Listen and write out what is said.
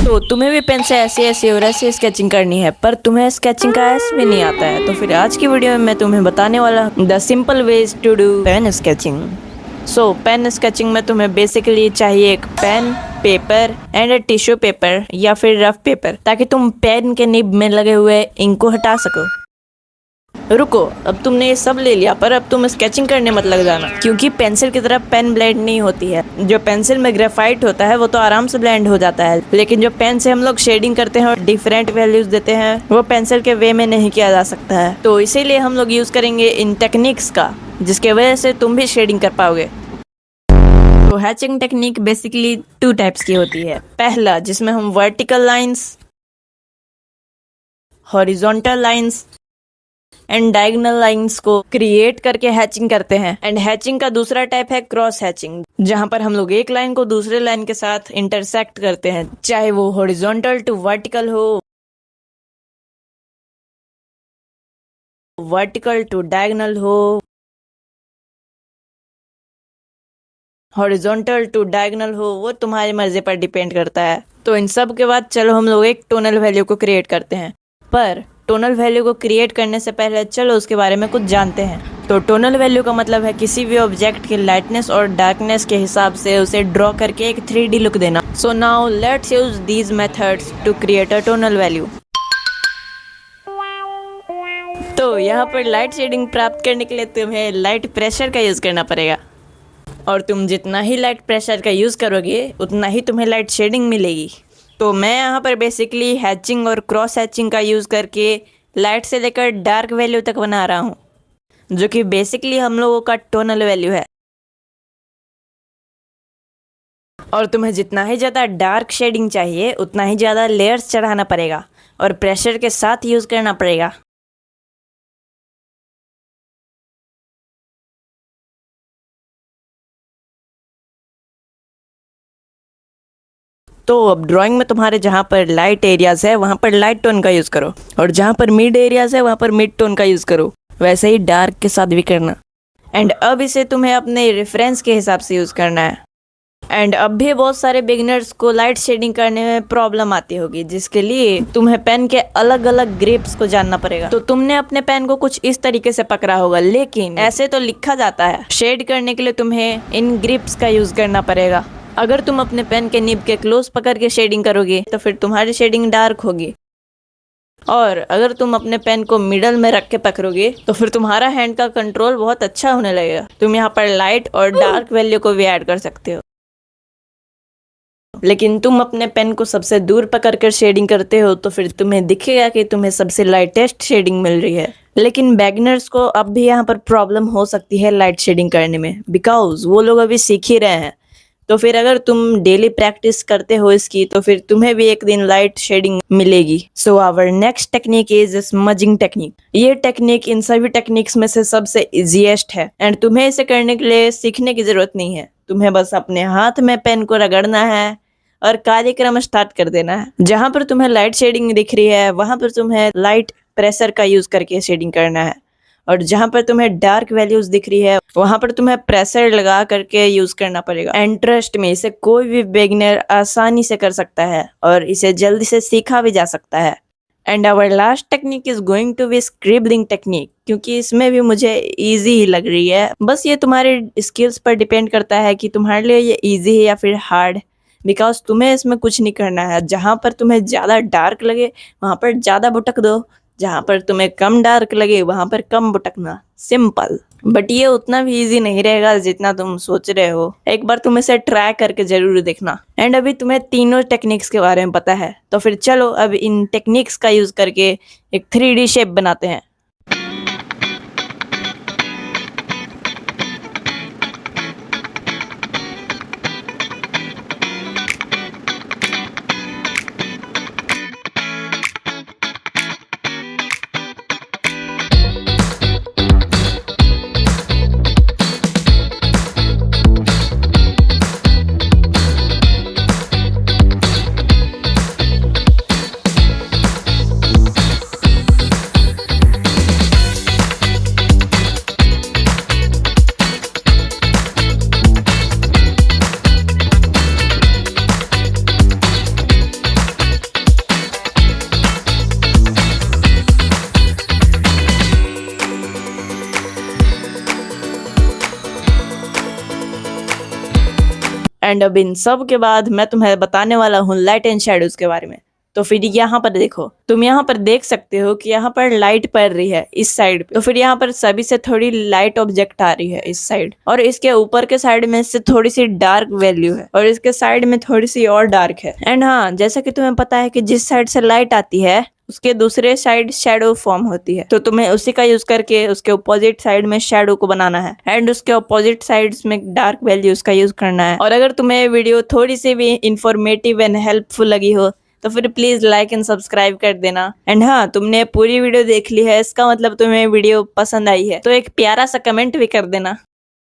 तो तुम्हें भी पेन से ऐसी ऐसी और ऐसी स्केचिंग करनी है, पर तुम्हें स्केचिंग का एस भी नहीं आता है, तो फिर आज की वीडियो में मैं तुम्हें बताने वाला the simple ways to do pen sketching. So pen sketching में तुम्हें बेसिकली चाहिए एक pen, paper and a tissue paper या फिर रफ पेपर, ताकि तुम पेन के निब में लगे हुए इंक को हटा सको। रुको, अब तुमने ये सब ले लिया, पर अब तुम स्केचिंग करने मत लग जाना, क्योंकि पेंसिल की तरह पेन ब्लेंड नहीं होती है। जो पेंसिल में ग्रेफाइट होता है वो तो आराम से ब्लेंड हो जाता है, लेकिन जो पेन से हम लोग शेडिंग करते हैं और डिफरेंट वैल्यूज देते हैं, वो पेंसिल के वे में नहीं किया जा सकता है। तो इसीलिए हम लोग यूज करेंगे इन टेक्निक्स का, जिसके वजह से तुम भी शेडिंग कर पाओगे। तो हैचिंग टेक्निक बेसिकली 2 टाइप्स की होती है। पहला, जिसमें हम vertical lines, horizontal lines and diagonal lines को क्रिएट करके हैचिंग करते हैं। एंड हैचिंग का दूसरा टाइप है क्रॉस हैचिंग, जहां पर हम लोग एक लाइन को दूसरे लाइन के साथ इंटरसेक्ट करते हैं, चाहे वो हॉरिजॉन्टल टू वर्टिकल हो, वर्टिकल टू डायगोनल हो, हॉरिजॉन्टल टू डायगोनल हो, वो तुम्हारी मर्जी पर डिपेंड करता है। तो इन सब के बाद चलो हम लोग एक टोनल वैल्यू को क्रिएट करते हैं। पर टोनल वैल्यू को क्रिएट करने से पहले चलो उसके बारे में कुछ जानते हैं। तो टोनल वैल्यू का मतलब है किसी भी ऑब्जेक्ट की लाइटनेस और डार्कनेस के हिसाब से उसे ड्रॉ करके एक 3D लुक देना। So now let's use these methods to create a tonal value. तो यहाँ पर लाइट शेडिंग प्राप्त करने के लिए तुम्हें लाइट प्रेशर का यूज करना पड़ेगा, और तुम जितना ही लाइट प्रेशर का यूज करोगे उतना ही तुम्हें लाइट शेडिंग मिलेगी। तो मैं यहाँ पर बेसिकली हैचिंग और क्रॉस हैचिंग का यूज़ करके लाइट से लेकर डार्क वैल्यू तक बना रहा हूँ, जो कि बेसिकली हम लोगों का टोनल वैल्यू है। और तुम्हें जितना ही ज़्यादा डार्क शेडिंग चाहिए उतना ही ज़्यादा लेयर्स चढ़ाना पड़ेगा और प्रेशर के साथ यूज़ करना पड़ेगा। तो अब ड्राइंग में तुम्हारे जहाँ पर लाइट एरियाज है वहाँ पर लाइट टोन का यूज़ करो, और जहाँ पर मिड एरियाज है वहाँ पर मिड टोन का यूज़ करो। वैसे ही डार्क के साथ भी करना। एंड अब इसे तुम्हें अपने रेफरेंस के हिसाब से यूज़ करना है। एंड अब भी बहुत सारे बिगिनर्स को लाइट शेडिंग करने में प्रॉब्लम आती होगी, जिसके लिए तुम्हें पेन के अलग अलग ग्रिप्स को जानना पड़ेगा। तो तुमने अपने पेन को कुछ इस तरीके से पकड़ा होगा, लेकिन ऐसे तो लिखा जाता है। शेड करने के लिए तुम्हें इन ग्रिप्स का यूज़ करना पड़ेगा। अगर तुम अपने पेन के निब के क्लोज पकड़ के शेडिंग करोगे तो फिर तुम्हारी शेडिंग डार्क होगी, और अगर तुम अपने पेन को मिडल में रख के पकड़ोगे तो फिर तुम्हारा हैंड का कंट्रोल बहुत अच्छा होने लगेगा। तुम यहाँ पर लाइट और डार्क वैल्यू को भी ऐड कर सकते हो, लेकिन तुम अपने पेन को सबसे दूर पकड़ कर शेडिंग करते हो तो फिर तुम्हें दिखेगा कि तुम्हें सबसे लाइटेस्ट शेडिंग मिल रही है। लेकिन बिगिनर्स को अब भी यहाँ पर प्रॉब्लम हो सकती है लाइट शेडिंग करने में, बिकॉज वो लोग अभी सीख ही रहे हैं। तो फिर अगर तुम डेली प्रैक्टिस करते हो इसकी तो फिर तुम्हें भी एक दिन लाइट शेडिंग मिलेगी। So our next technique is smudging technique. ये टेक्निक इन सभी टेक्निक्स में से सबसे इजीएस्ट है, एंड तुम्हें इसे करने के लिए सीखने की जरूरत नहीं है। तुम्हें बस अपने हाथ में पेन को रगड़ना है और कार्यक्रम स्टार्ट कर देना है। जहां पर तुम्हें लाइट शेडिंग दिख रही है वहां पर तुम्हें लाइट प्रेशर का यूज करके शेडिंग करना है, और जहां पर तुम्हें डार्क वैल्यूज दिख रही है वहां पर तुम्हें प्रेशर लगा करके यूज करना पड़ेगा। एंड ट्रस्ट में इसे कोई भी बिगिनर आसानी से कर सकता है और इसे जल्दी से सीखा भी जा सकता है। And our last technique is going to be scribbling technique, क्योंकि इसमें भी मुझे इजी ही लग रही है। बस ये तुम्हारे स्किल्स पर डिपेंड करता है कि तुम्हारे लिए ये इजी है या फिर हार्ड, बिकॉज तुम्हें इसमें कुछ नहीं करना है। जहां पर तुम्हें ज़्यादा डार्क लगे वहां पर ज़्यादा भुटक दो, जहाँ पर तुम्हें कम डार्क लगे वहां पर कम भटकना। सिंपल, बट ये उतना भी इजी नहीं रहेगा जितना तुम सोच रहे हो। एक बार तुम इसे ट्राई करके जरूर देखना। एंड अभी तुम्हें तीनों टेक्निक्स के बारे में पता है, तो फिर चलो अब इन टेक्निक्स का यूज करके एक 3D शेप बनाते हैं। एंड अब इन सब के बाद मैं तुम्हें बताने वाला हूँ लाइट एंड शेडोज के बारे में। तो फिर यहाँ पर देखो, तुम यहाँ पर देख सकते हो कि यहाँ पर लाइट पड़ रही है इस साइड पे, तो फिर यहाँ पर सभी से थोड़ी लाइट ऑब्जेक्ट आ रही है इस साइड, और इसके ऊपर के साइड में से थोड़ी सी डार्क वैल्यू है, और इसके साइड में थोड़ी सी और डार्क है। एंड हाँ, जैसा कि तुम्हें पता है कि जिस साइड से लाइट आती है उसके दूसरे साइड शेडो फॉर्म होती है, तो तुम्हें उसी का यूज करके उसके अपोजिट साइड में शेडो को बनाना है एंड उसके अपोजिट साइड्स में डार्क वैल्यूज का यूज करना है। और अगर तुम्हें वीडियो थोड़ी सी भी इंफॉर्मेटिव एंड हेल्पफुल लगी हो तो फिर प्लीज लाइक एंड सब्सक्राइब कर देना। एंड हाँ, तुमने पूरी वीडियो देख ली है, इसका मतलब तुम्हें वीडियो पसंद आई है, तो एक प्यारा सा कमेंट भी कर देना।